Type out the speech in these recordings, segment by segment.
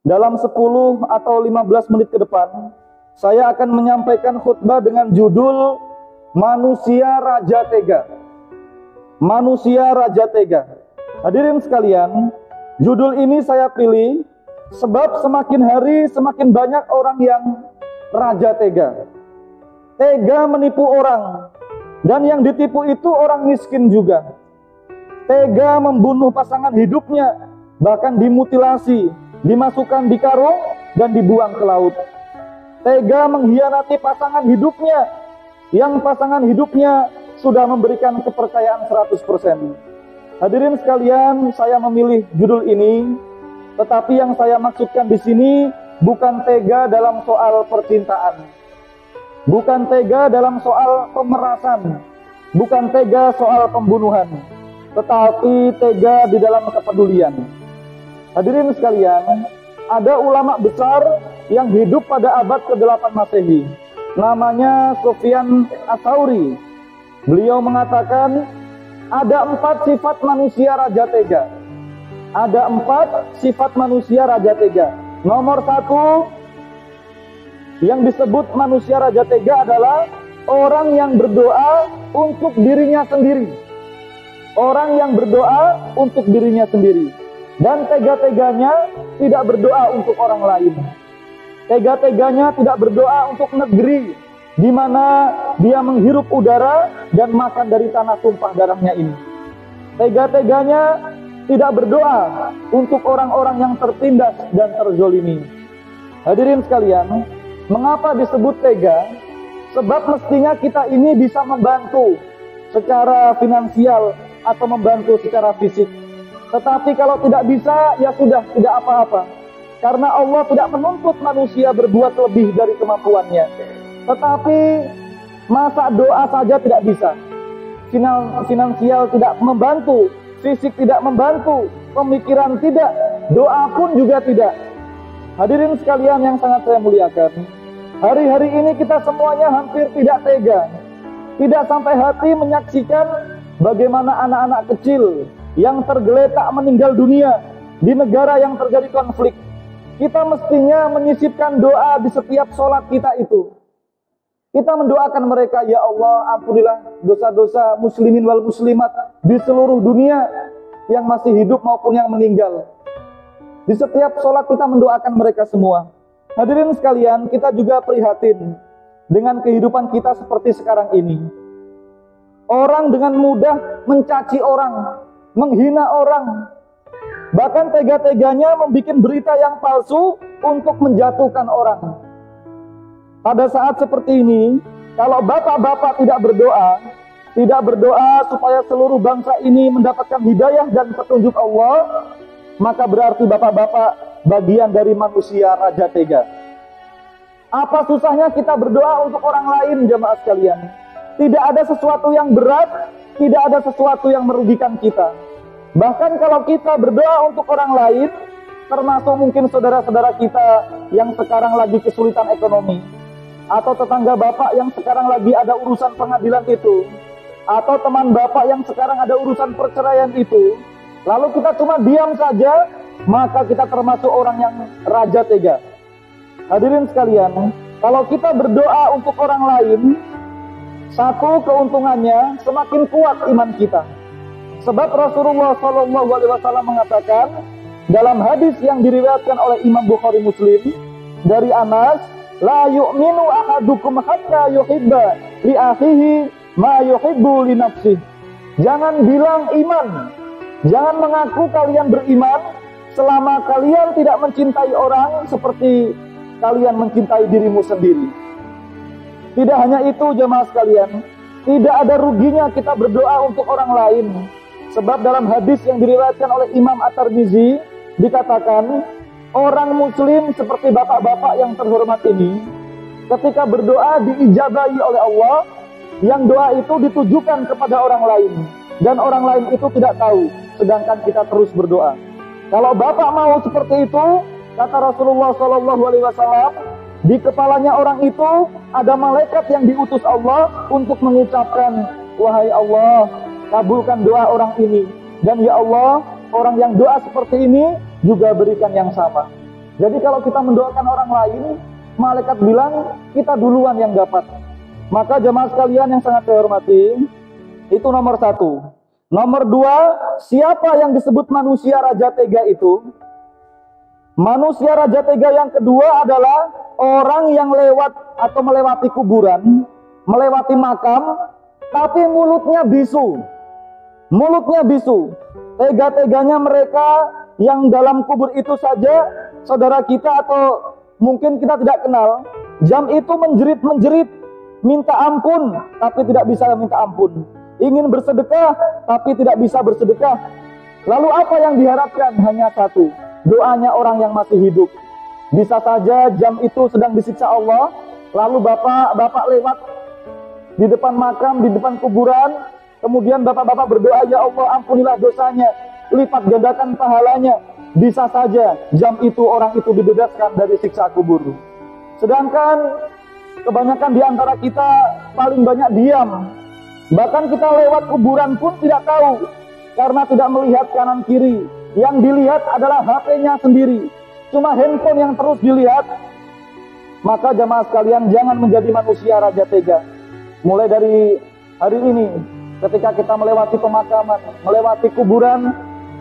dalam 10 atau 15 menit ke depan, saya akan menyampaikan khutbah dengan judul Manusia Raja Tega. Manusia Raja Tega. Hadirin sekalian, judul ini saya pilih sebab semakin hari semakin banyak orang yang raja tega. Tega menipu orang, dan yang ditipu itu orang miskin juga. Tega membunuh pasangan hidupnya, bahkan dimutilasi, dimasukkan di karung dan dibuang ke laut. Tega mengkhianati pasangan hidupnya, yang pasangan hidupnya sudah memberikan kepercayaan 100%. Hadirin sekalian, saya memilih judul ini, tetapi yang saya maksudkan di sini bukan tega dalam soal percintaan, bukan tega dalam soal pemerasan, bukan tega soal pembunuhan, tetapi tega di dalam kepedulian. Hadirin sekalian, ada ulama besar yang hidup pada abad ke-8 Masehi. Namanya Sufyan Ats-Tsauri. Beliau mengatakan ada 4 sifat manusia raja tega. Ada 4 sifat manusia raja tega. Nomor 1 yang disebut manusia raja tega adalah orang yang berdoa untuk dirinya sendiri. Orang yang berdoa untuk dirinya sendiri. Dan tega-teganya tidak berdoa untuk orang lain. Tega-teganya tidak berdoa untuk negeri di mana dia menghirup udara dan makan dari tanah tumpah darahnya ini. Tega-teganya tidak berdoa untuk orang-orang yang tertindas dan terzolimi. Hadirin sekalian, mengapa disebut tega? Sebab mestinya kita ini bisa membantu secara finansial atau membantu secara fisik. Tetapi kalau tidak bisa, ya sudah, tidak apa-apa. Karena Allah tidak menuntut manusia berbuat lebih dari kemampuannya. Tetapi masa doa saja tidak bisa. Finansial tidak membantu, fisik tidak membantu, pemikiran tidak, doa pun juga tidak. Hadirin sekalian yang sangat saya muliakan, hari-hari ini kita semuanya hampir tidak tega. Tidak sampai hati menyaksikan bagaimana anak-anak kecil yang tergeletak meninggal dunia di negara yang terjadi konflik. Kita mestinya menyisipkan doa di setiap sholat kita itu. Kita mendoakan mereka, ya Allah, ampunilah dosa-dosa muslimin wal muslimat di seluruh dunia yang masih hidup maupun yang meninggal. Di setiap sholat kita mendoakan mereka semua. Hadirin sekalian, kita juga prihatin dengan kehidupan kita seperti sekarang ini. Orang dengan mudah mencaci orang, menghina orang, bahkan tega-teganya membuat berita yang palsu untuk menjatuhkan orang. Pada saat seperti ini, kalau bapak-bapak tidak berdoa supaya seluruh bangsa ini mendapatkan hidayah dan petunjuk Allah, maka berarti bapak-bapak bagian dari manusia raja tega. Apa susahnya kita berdoa untuk orang lain, jemaah sekalian? Tidak ada sesuatu yang berat, tidak ada sesuatu yang merugikan kita. Bahkan kalau kita berdoa untuk orang lain, termasuk mungkin saudara-saudara kita yang sekarang lagi kesulitan ekonomi, atau tetangga bapak yang sekarang lagi ada urusan pengadilan itu, atau teman bapak yang sekarang ada urusan perceraian itu, lalu kita cuma diam saja, maka kita termasuk orang yang raja tega. Hadirin sekalian, kalau kita berdoa untuk orang lain, satu keuntungannya semakin kuat iman kita. Sebab Rasulullah SAW mengatakan dalam hadis yang diriwayatkan oleh Imam Bukhari Muslim dari Anas, la yu'minu ahadukum hatta yuhibba li akhihi ma yuhibbu li nafsihi. Jangan bilang iman, jangan mengaku kalian beriman selama kalian tidak mencintai orang seperti kalian mencintai dirimu sendiri. Tidak hanya itu, jemaah sekalian, tidak ada ruginya kita berdoa untuk orang lain. Sebab dalam hadis yang diriwayatkan oleh Imam At-Tirmizi dikatakan, orang muslim seperti bapak-bapak yang terhormat ini, ketika berdoa diijabahi oleh Allah, yang doa itu ditujukan kepada orang lain, dan orang lain itu tidak tahu, sedangkan kita terus berdoa. Kalau bapak mau seperti itu, kata Rasulullah SAW, di kepalanya orang itu ada malaikat yang diutus Allah untuk mengucapkan, wahai Allah, kabulkan doa orang ini, dan ya Allah, orang yang doa seperti ini juga berikan yang sama. Jadi kalau kita mendoakan orang lain, malaikat bilang kita duluan yang dapat. Maka jemaah sekalian yang sangat saya hormati, itu nomor satu. Nomor dua, siapa yang disebut manusia raja tega itu? Manusia raja tega yang kedua adalah orang yang lewat atau melewati kuburan, melewati makam, tapi mulutnya bisu. Mulutnya bisu. Tega-teganya mereka yang dalam kubur itu saja, saudara kita atau mungkin kita tidak kenal, jam itu menjerit-menjerit, minta ampun, tapi tidak bisa minta ampun. Ingin bersedekah, tapi tidak bisa bersedekah. Lalu apa yang diharapkan? Hanya satu, doanya orang yang masih hidup. Bisa saja jam itu sedang disiksa Allah, lalu bapak lewat di depan makam, di depan kuburan, kemudian bapak-bapak berdoa, ya Allah ampunilah dosanya, lipat gandakan pahalanya. Bisa saja jam itu orang itu dibebaskan dari siksa kubur. Sedangkan kebanyakan di antara kita paling banyak diam. Bahkan kita lewat kuburan pun tidak tahu, karena tidak melihat kanan kiri. Yang dilihat adalah HP-nya sendiri, cuma handphone yang terus dilihat. Maka jamaah sekalian, jangan menjadi manusia raja tega. Mulai dari hari ini, ketika kita melewati pemakaman, melewati kuburan,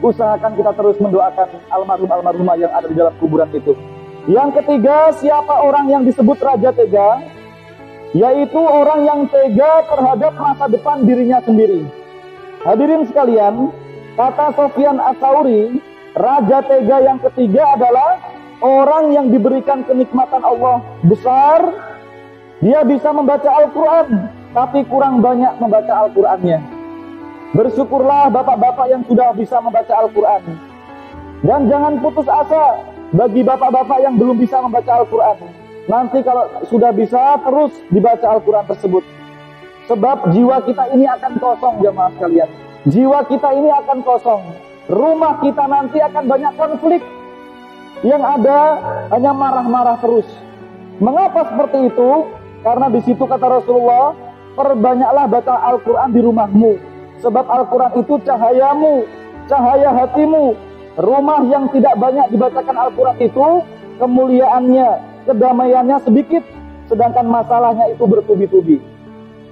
usahakan kita terus mendoakan almarhum-almarhumah yang ada di dalam kuburan itu. Yang ketiga, siapa orang yang disebut raja tega? Yaitu orang yang tega terhadap masa depan dirinya sendiri. Hadirin sekalian, kata Sufyan Ats-Tsauri, raja tega yang ketiga adalah orang yang diberikan kenikmatan Allah besar. Dia bisa membaca Al-Quran, tapi kurang banyak membaca Al-Qurannya. Bersyukurlah bapak-bapak yang sudah bisa membaca Al-Quran. Dan jangan putus asa bagi bapak-bapak yang belum bisa membaca Al-Quran. Nanti kalau sudah bisa, terus dibaca Al-Quran tersebut. Sebab jiwa kita ini akan kosong, jamaah sekalian. Jiwa kita ini akan kosong. Rumah kita nanti akan banyak konflik. Yang ada hanya marah-marah terus. Mengapa seperti itu? Karena di situ kata Rasulullah, perbanyaklah baca Al-Quran di rumahmu. Sebab Al-Quran itu cahayamu, cahaya hatimu. Rumah yang tidak banyak dibacakan Al-Quran itu, kemuliaannya, kedamaiannya sedikit, sedangkan masalahnya itu bertubi-tubi.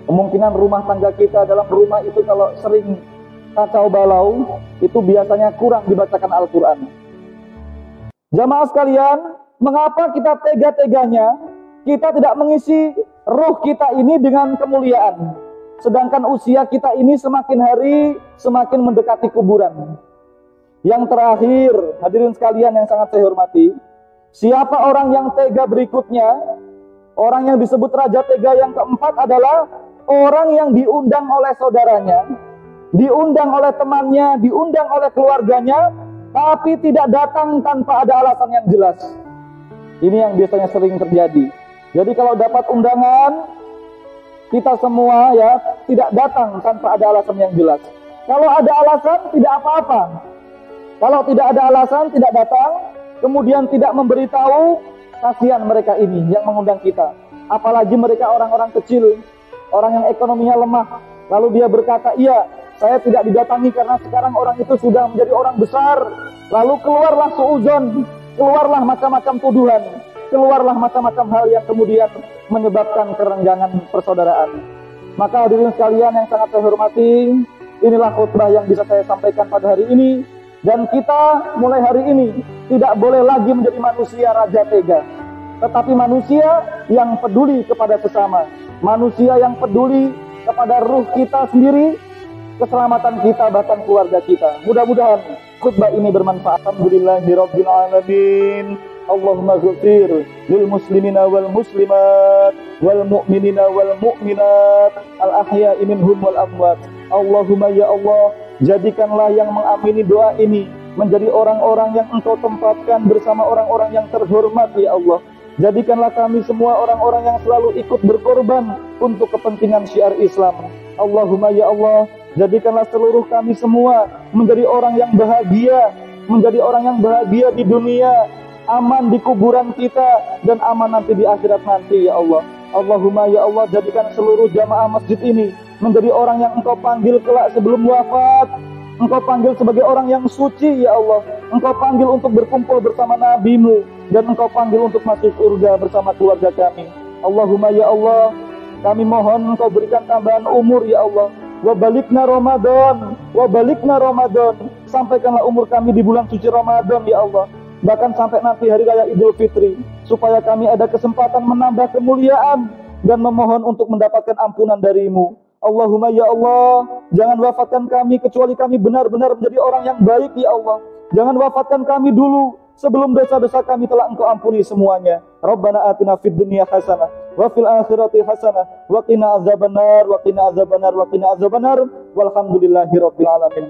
Kemungkinan rumah tangga kita dalam rumah itu kalau sering kacau balau, itu biasanya kurang dibacakan Al-Quran. Jamaah sekalian, mengapa kita tega-teganya kita tidak mengisi ruh kita ini dengan kemuliaan, sedangkan usia kita ini semakin hari semakin mendekati kuburan. Yang terakhir, hadirin sekalian yang sangat saya hormati, siapa orang yang tega berikutnya? Orang yang disebut raja tega yang keempat adalah orang yang diundang oleh saudaranya, diundang oleh temannya, diundang oleh keluarganya, tapi tidak datang tanpa ada alasan yang jelas. Ini yang biasanya sering terjadi. Jadi kalau dapat undangan, kita semua ya tidak datang tanpa ada alasan yang jelas. Kalau ada alasan, tidak apa-apa. Kalau tidak ada alasan, tidak datang, kemudian tidak memberitahu, kasihan mereka ini yang mengundang kita. Apalagi mereka orang-orang kecil, orang yang ekonominya lemah. Lalu dia berkata, iya, saya tidak didatangi karena sekarang orang itu sudah menjadi orang besar. Lalu keluarlah suudzon, keluarlah macam-macam tuduhan, keluarlah macam-macam hal yang kemudian menyebabkan kerenggangan persaudaraan. Maka hadirin sekalian yang sangat saya hormati, inilah khutbah yang bisa saya sampaikan pada hari ini. Dan kita mulai hari ini tidak boleh lagi menjadi manusia raja tega, tetapi manusia yang peduli kepada sesama, manusia yang peduli kepada ruh kita sendiri, keselamatan kita, bahkan keluarga kita. Mudah-mudahan khutbah ini bermanfaat. Alhamdulillahirabbil alamin. Allahumma ghfir lil muslimina wal muslimat wal mu'minina wal mu'minat al ahya'i minhum wal amwat. Allahumma ya Allah, jadikanlah yang mengamini doa ini menjadi orang-orang yang Engkau tempatkan bersama orang-orang yang terhormat ya Allah. Jadikanlah kami semua orang-orang yang selalu ikut berkorban untuk kepentingan syiar Islam. Allahumma ya Allah, jadikanlah seluruh kami semua menjadi orang yang bahagia, menjadi orang yang bahagia di dunia, aman di kuburan kita, dan aman nanti di akhirat nanti ya Allah. Allahumma ya Allah, jadikan seluruh jamaah masjid ini menjadi orang yang Engkau panggil kelak sebelum wafat, Engkau panggil sebagai orang yang suci ya Allah. Engkau panggil untuk berkumpul bersama Nabi-Mu, dan Engkau panggil untuk masuk surga bersama keluarga kami. Allahumma ya Allah, kami mohon Engkau berikan tambahan umur ya Allah. Wa balikna Ramadan, wa balikna Ramadan. Sampaikanlah umur kami di bulan suci Ramadan ya Allah. Bahkan sampai nanti hari raya Idul Fitri, supaya kami ada kesempatan menambah kemuliaan dan memohon untuk mendapatkan ampunan dari-Mu. Allahumma ya Allah, jangan wafatkan kami kecuali kami benar-benar menjadi orang yang baik ya Allah. Jangan wafatkan kami dulu sebelum dosa-dosa kami telah Engkau ampuni semuanya. Rabbana atina fid dunya hasanah wa fil akhirati hasanah wa qina azabannar wa qina azabannar wa qina azabannar walhamdulillahi rabbil alamin.